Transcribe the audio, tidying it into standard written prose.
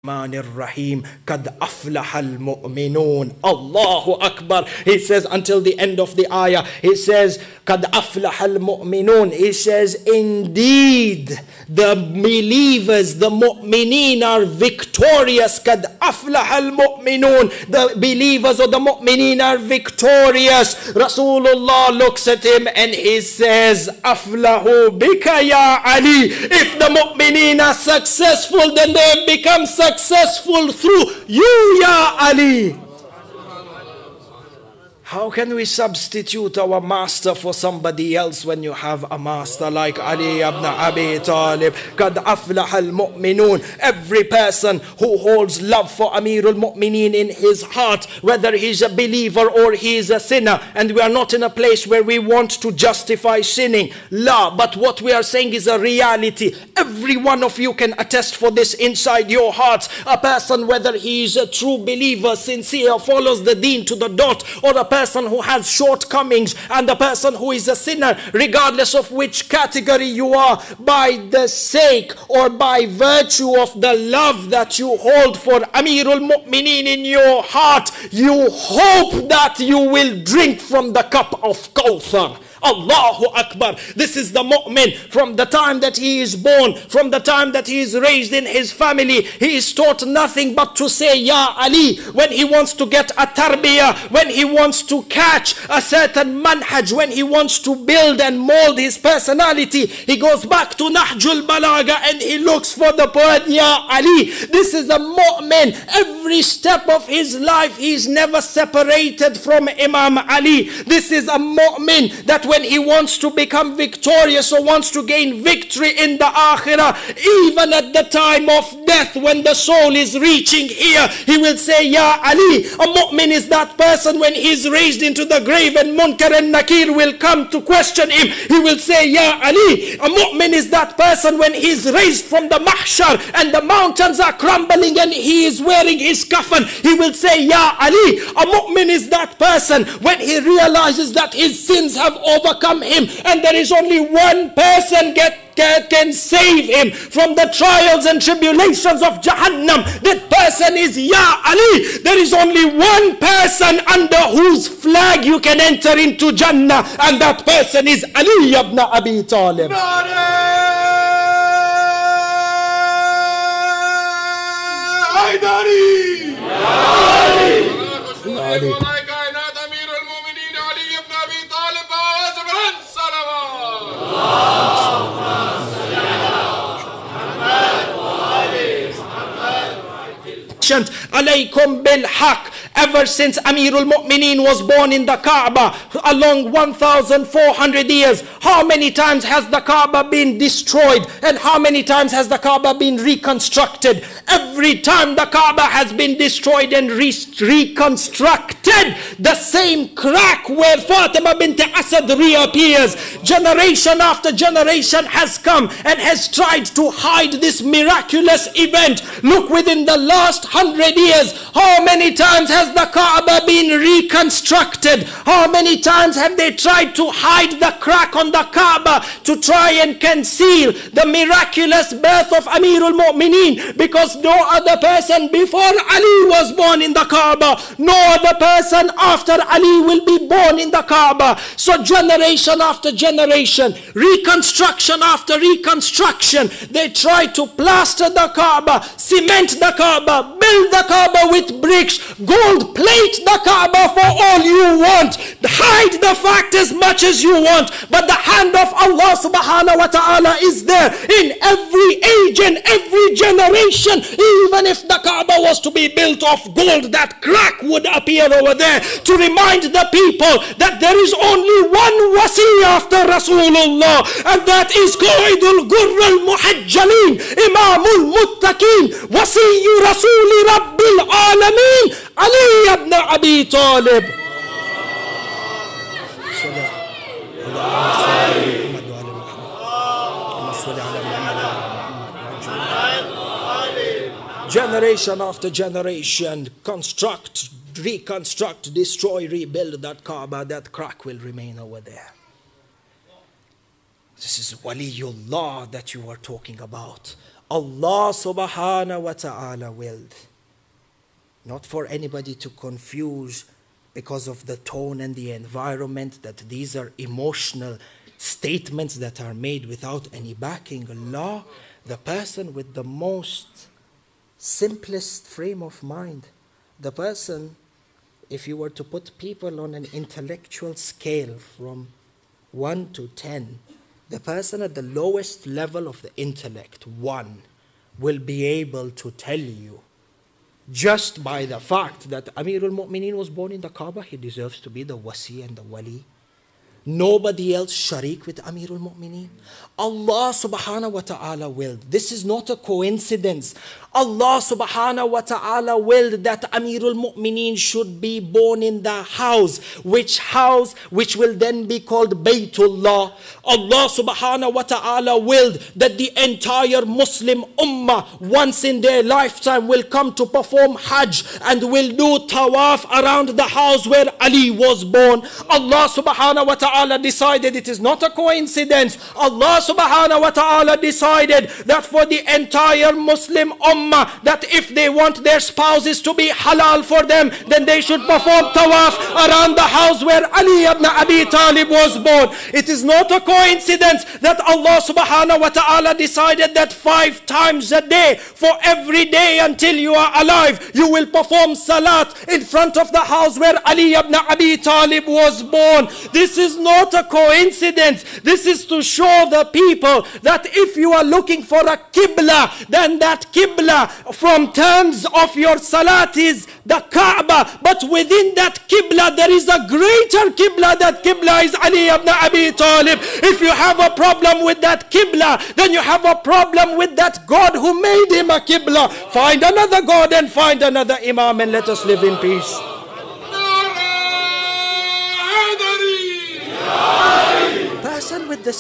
Rahim, Kad aflaha al-mu'minun. Allahu Akbar. He says until the end of the ayah, he says, Kad aflaha al-mu'minun. He says, indeed, the believers, the mu'mineen are victorious. Kad aflaha al-mu'minun. The believers or the mu'mineen are victorious. Rasulullah looks at him and he says, Aflahu bika ya Ali. If the mu'mineen are successful, then they have become successful through you, ya Ali. How can we substitute our master for somebody else when you have a master like Ali ibn Abi Talib? Kad aflaha al-mu'minun. Every person who holds love for Amirul Mu'mineen in his heart, whether he's a believer or he is a sinner, and we are not in a place where we want to justify sinning. La, but what we are saying is a reality. Every one of you can attest for this inside your hearts. A person, whether he is a true believer, sincere, follows the deen to the dot, or a person who has shortcomings, and the person who is a sinner, regardless of which category you are, by the sake or by virtue of the love that you hold for Amirul Mu'mineen in your heart, you hope that you will drink from the cup of Kawthar. Allahu Akbar. This is the mu'min. From the time that he is born, from the time that he is raised in his family, he is taught nothing but to say Ya Ali. When he wants to get a tarbiyah, when he wants to catch a certain manhaj, when he wants to build and mold his personality, he goes back to Nahjul Balaga and he looks for the poet Ya Ali. This is a mu'min. Every step of his life he is never separated from Imam Ali. This is a mu'min that when he wants to become victorious or wants to gain victory in the akhirah, even at the time of death, when the soul is reaching here, he will say Ya Ali. A mu'min is that person when he is raised into the grave and Munkar and Nakir will come to question him, he will say Ya Ali. A mu'min is that person when he is raised from the mahshar and the mountains are crumbling and he is wearing his kafan, he will say Ya Ali. A mu'min is that person when he realizes that his sins have overcome him and there is only one person can save him from the trials and tribulations of Jahannam. That person is Ya Ali. There is only one person under whose flag you can enter into Jannah, and that person is Ali ibn Abi Talib. Alaykum bil haq. Ever since Amirul Mu'mineen was born in the Kaaba, along 1,400 years, how many times has the Kaaba been destroyed and how many times has the Kaaba been reconstructed? Every time the Kaaba has been destroyed and reconstructed, the same crack where Fatima bint Asad reappears. Generation after generation has come and has tried to hide this miraculous event. Look, within the last 100 years, how many times has the Kaaba been reconstructed? How many times have they tried to hide the crack on the Kaaba to try and conceal the miraculous birth of Amirul Mu'mineen? Because no other person before Ali was born in the Kaaba, no other person after Ali will be born in the Kaaba. So generation after generation, reconstruction after reconstruction, they try to plaster the Kaaba, cement the Kaaba, build the Kaaba with bricks, gold plate the Kaaba for all you want, hide the fact as much as you want, but the hand of Allah subhanahu wa ta'ala is there in every age and every generation. Even if the Kaaba was to be built of gold, that crack would appear over there to remind the people that there is only one wasi after Rasulullah, and that is Qaidul Gurr al-Muhajjalin, Imamul Muttaqin, Wasiyu Rasuli Rabbil Alameen, Ali ibn Abi Talib. Generation after generation, construct, reconstruct, destroy, rebuild that Kaaba, that crack will remain over there. This is Waliullah that you are talking about. Allah subhanahu wa ta'ala willed. Not for anybody to confuse because of the tone and the environment that these are emotional statements that are made without any backing. Allah, the person with the most simplest frame of mind, the person, if you were to put people on an intellectual scale from 1 to 10, the person at the lowest level of the intellect, 1, will be able to tell you, just by the fact that Amirul Mu'mineen was born in the Kaaba, he deserves to be the wasi and the wali. Nobody else sharik with Amirul Mu'mineen. Allah subhanahu wa ta'ala willed. This is not a coincidence. Allah subhanahu wa ta'ala willed that Amirul Mu'mineen should be born in the house which will then be called Baytullah. Allah subhanahu wa ta'ala willed that the entire Muslim ummah once in their lifetime will come to perform Hajj and will do tawaf around the house where Ali was born. Allah subhanahu wa ta'ala decided, it is not a coincidence, Allah subhanahu wa ta'ala decided that for the entire Muslim ummah, that if they want their spouses to be halal for them, then they should perform tawaf around the house where Ali ibn Abi Talib was born. It is not a coincidence that Allah subhanahu wa ta'ala decided that 5 times a day, for every day until you are alive, you will perform salat in front of the house where Ali ibn Abi Talib was born. This is not a coincidence. This is to show the people that if you are looking for a qibla, then that qibla from terms of your salat is the Kaaba, but within that qibla there is a greater qibla. That qibla is Ali ibn Abi Talib. If you have a problem with that qibla, then you have a problem with that God who made him a qibla. Find another God and find another Imam and let us live in peace. Person with the